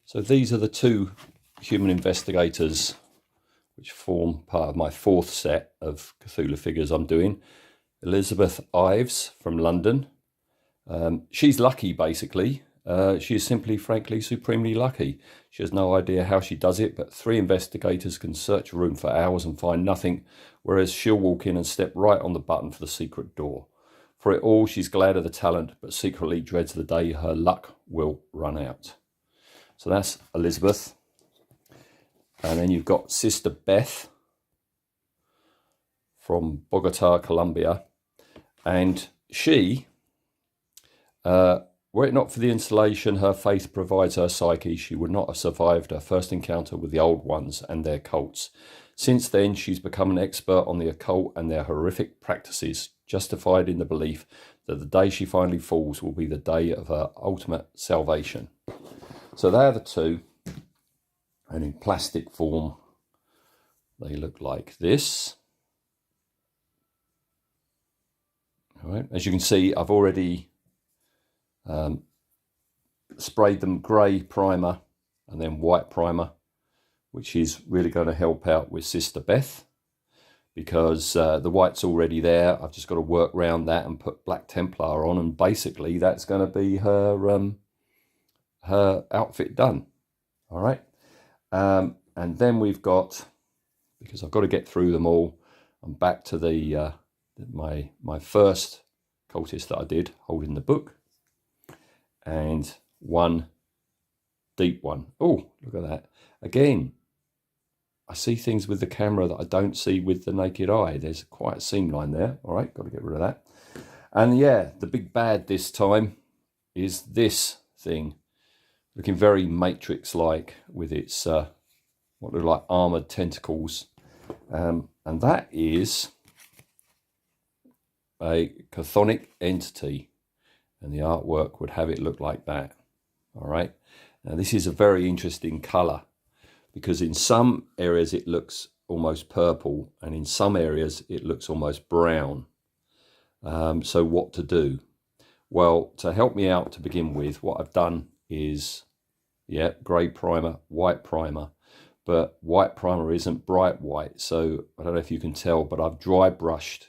So these are the two human investigators which form part of my fourth set of Cthulhu figures I'm doing. Elizabeth Ives from London. She's lucky, basically. She is simply, frankly, supremely lucky. She has no idea how she does it, but 3 investigators can search a room for hours and find nothing, whereas she'll walk in and step right on the button for the secret door. For it all, she's glad of the talent, but secretly dreads the day her luck will run out. So that's Elizabeth. And then you've got Sister Beth from Bogota, Colombia. And she, were it not for the insulation her faith provides her psyche, she would not have survived her first encounter with the old ones and their cults. Since then, she's become an expert on the occult and their horrific practices, justified in the belief that the day she finally falls will be the day of her ultimate salvation. So they are the two, and in plastic form, they look like this. All right. As you can see, I've already sprayed them grey primer and then white primer, which is really going to help out with Sister Beth, because the white's already there. I've just got to work around that and put Black Templar on, and basically that's going to be her her outfit done. All right. And then we've got, because I've got to get through them all, I'm back to the my first cultist that I did holding the book, and one deep one. Oh, look at that. Again, I see things with the camera that I don't see with the naked eye. There's quite a seam line there. All right, got to get rid of that. And yeah, the big bad this time is this thing, looking very Matrix-like with its what look like armored tentacles. And that is a chthonic entity, and the artwork would have it look like that. All right. Now this is a very interesting color, because in some areas it looks almost purple, and in some areas it looks almost brown. So what to do? Well, to help me out to begin with, what I've done is, yeah, grey primer, white primer, but white primer isn't bright white. So I don't know if you can tell, but I've dry brushed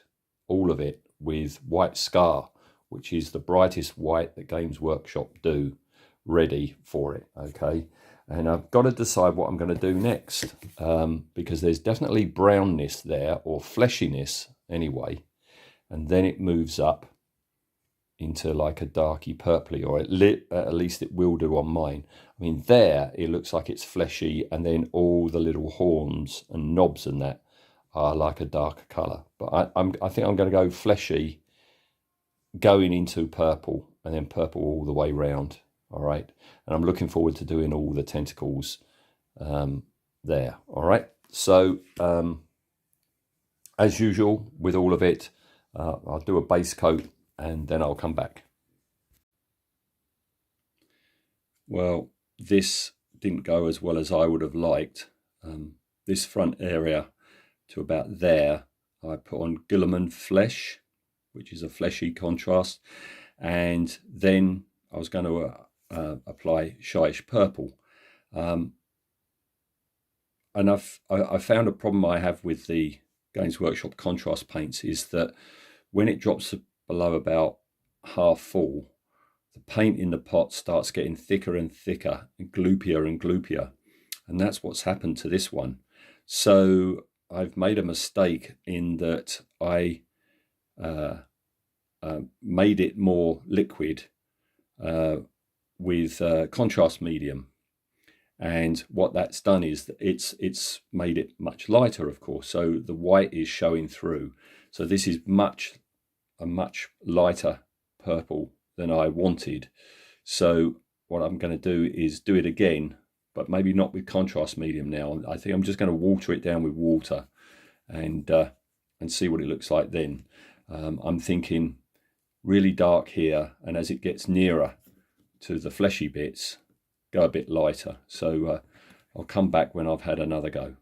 all of it with white Scar, which is the brightest white that Games Workshop do, ready for it. Okay. And I've got to decide what I'm going to do next, because there's definitely brownness there, or fleshiness anyway, and then it moves up into like a darky purpley, or at least it will do on mine. I mean, there it looks like it's fleshy, and then all the little horns and knobs and that are like a darker colour. But I think I'm going to go fleshy, going into purple, and then purple all the way round. All right, and I'm looking forward to doing all the tentacles there. All right, so as usual with all of it, I'll do a base coat and then I'll come back. Well, this didn't go as well as I would have liked. This front area to about there, I put on Guilliman Flesh, which is a fleshy contrast, and then I was going to apply Shyish Purple. And I found a problem I have with the Games Workshop contrast paints is that when it drops below about half full, the paint in the pot starts getting thicker and thicker and gloopier, and that's what's happened to this one. So I've made a mistake in that I made it more liquid with contrast medium, and what that's done is that it's made it much lighter, of course, so the white is showing through. So this is a much lighter purple than I wanted. So what I'm going to do is do it again, but maybe not with contrast medium now. I think I'm just going to water it down with water and see what it looks like then. I'm thinking really dark here, and as it gets nearer to the fleshy bits, go a bit lighter. So I'll come back when I've had another go.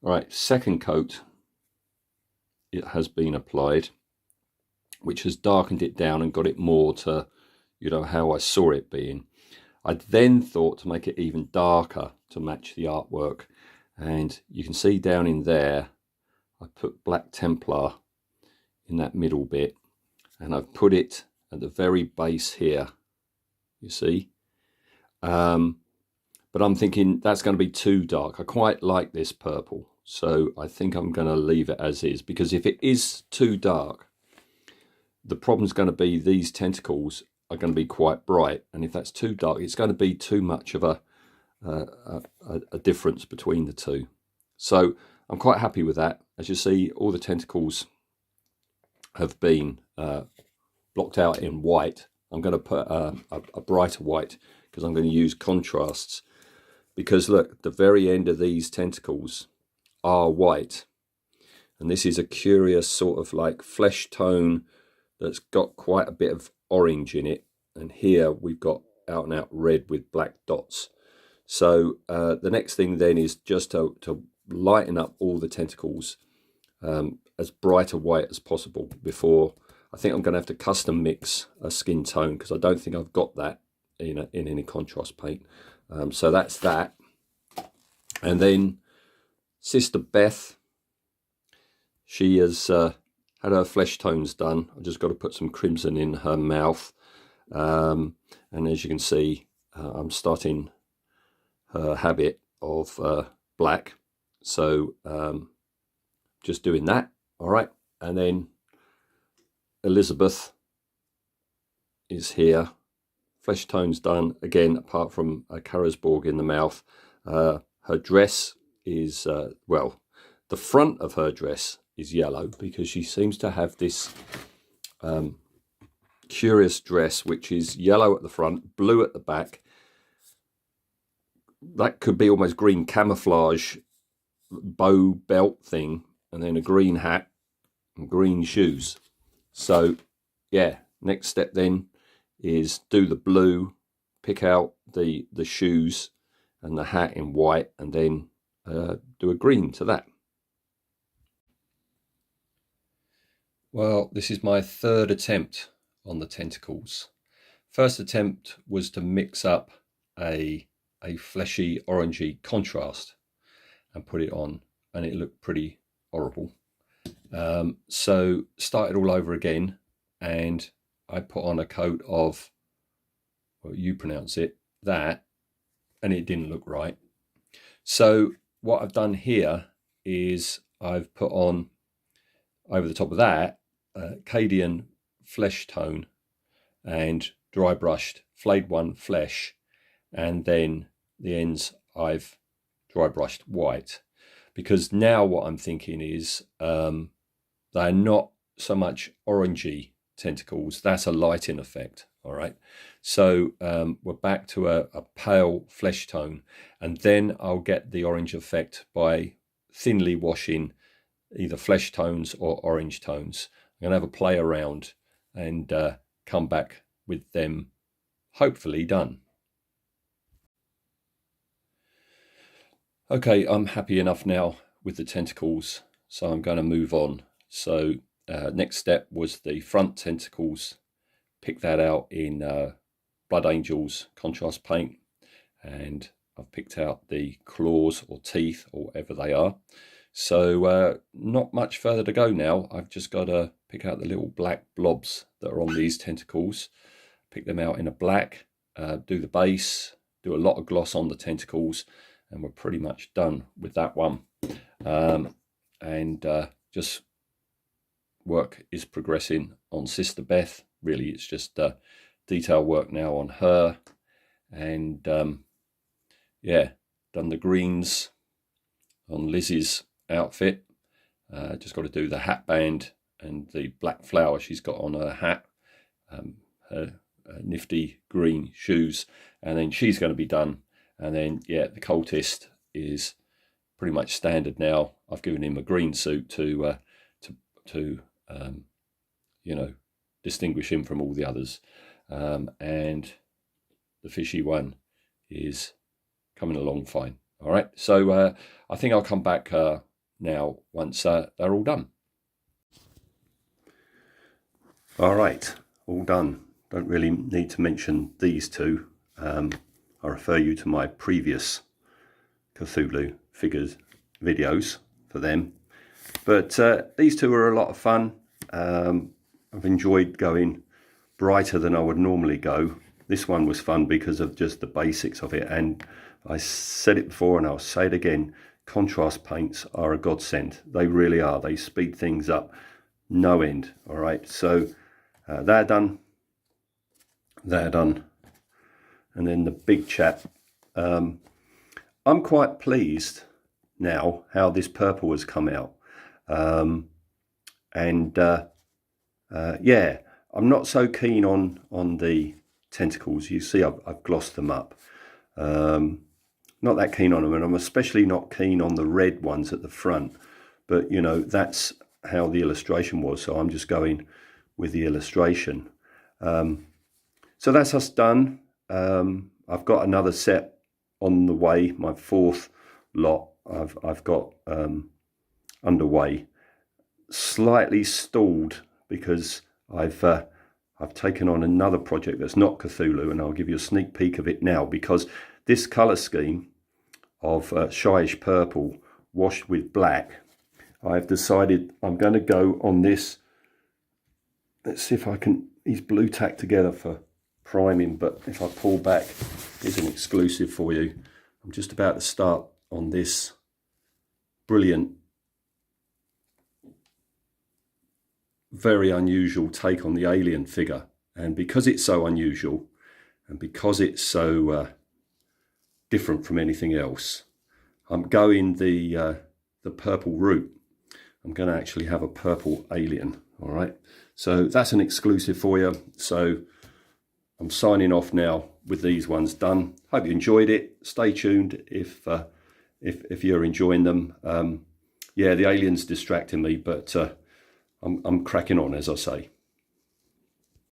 All right, second coat, it has been applied, which has darkened it down and got it more to, you know, how I saw it being. I then thought to make it even darker to match the artwork. And you can see down in there, I put Black Templar in that middle bit, and I've put it at the very base here, you see. But I'm thinking that's going to be too dark. I quite like this purple, so I think I'm going to leave it as is, because if it is too dark, the problem's going to be these tentacles are going to be quite bright, and if that's too dark, it's going to be too much of a difference between the two. So I'm quite happy with that. As you see, all the tentacles have been blocked out in white. I'm going to put a brighter white because I'm going to use contrasts. Because look, the very end of these tentacles are white, and this is a curious sort of like flesh tone that's got quite a bit of orange in it, and here we've got out and out red with black dots. So the next thing then is just to lighten up all the tentacles as bright a white as possible before. I think I'm going to have to custom mix a skin tone because I don't think I've got that in any contrast paint. So that's that. And then Sister Beth, she has had her flesh tones done. I've just got to put some crimson in her mouth. And as you can see, I'm starting her habit of black. So just doing that. All right. And then Elizabeth is here. Flesh tones done again, apart from a Karasborg in the mouth. Her dress is, well, the front of her dress is yellow because she seems to have this curious dress, which is yellow at the front, blue at the back. That could be almost green camouflage bow belt thing, and then a green hat and green shoes. So, yeah, next step then is do the blue, pick out the shoes and the hat in white, and then do a green to that. Well, this is my third attempt on the tentacles. First attempt was to mix up a fleshy orangey contrast and put it on, and it looked pretty horrible. So started all over again, and I put on a coat of, well, you pronounce it, that, and it didn't look right. So what I've done here is I've put on, over the top of that, Cadian flesh tone and dry brushed flayed one flesh, and then the ends I've dry brushed white, because now what I'm thinking is they're not so much orangey tentacles, that's a lighting effect. All right, so we're back to a pale flesh tone, and then I'll get the orange effect by thinly washing either flesh tones or orange tones. I'm gonna have a play around and come back with them hopefully done. Okay, I'm happy enough now with the tentacles, so I'm going to move on. So next step was the front tentacles. Pick that out in Blood Angels contrast paint, and I've picked out the claws or teeth or whatever they are. So not much further to go now. I've just got to pick out the little black blobs that are on these tentacles, pick them out in a black, do the base, do a lot of gloss on the tentacles, and we're pretty much done with that one. And just work is progressing on Sister Beth. Really, it's just detail work now on her. And yeah, done the greens on Lizzie's outfit. Just got to do the hat band and the black flower she's got on her hat, her nifty green shoes, and then she's going to be done. And then, yeah, the cultist is pretty much standard now. I've given him a green suit to you know, distinguish him from all the others. And the fishy one is coming along fine. All right, so I think I'll come back now once they're all done. All right, all done don't really need to mention these two. I refer you to my previous Cthulhu figures videos for them. But these two are a lot of fun. I've enjoyed going brighter than I would normally go. This one was fun because of just the basics of it, and I said it before and I'll say it again, contrast paints are a godsend. They really are. They speed things up no end. All right, so they're done, and then the big chap. I'm quite pleased now how this purple has come out, yeah, I'm not so keen on the tentacles. You see, I've glossed them up. Not that keen on them, and I'm especially not keen on the red ones at the front. But you know, that's how the illustration was, so I'm just going with the illustration. So that's us done. I've got another set on the way. My fourth lot I've got underway. Slightly stalled because I've taken on another project that's not Cthulhu, and I'll give you a sneak peek of it now, because this colour scheme of shyish purple washed with black, I've decided I'm going to go on this. Let's see if I can, these blue tack together for priming, but if I pull back, here's an exclusive for you. I'm just about to start on this brilliant, very unusual take on the alien figure. And because it's so unusual, and because it's so different from anything else, I'm going the purple route. I'm going to actually have a purple alien. All right, so that's an exclusive for you. So I'm signing off now with these ones done. Hope you enjoyed it. Stay tuned if you're enjoying them. Yeah, the alien's distracting me, but I'm cracking on, as I say.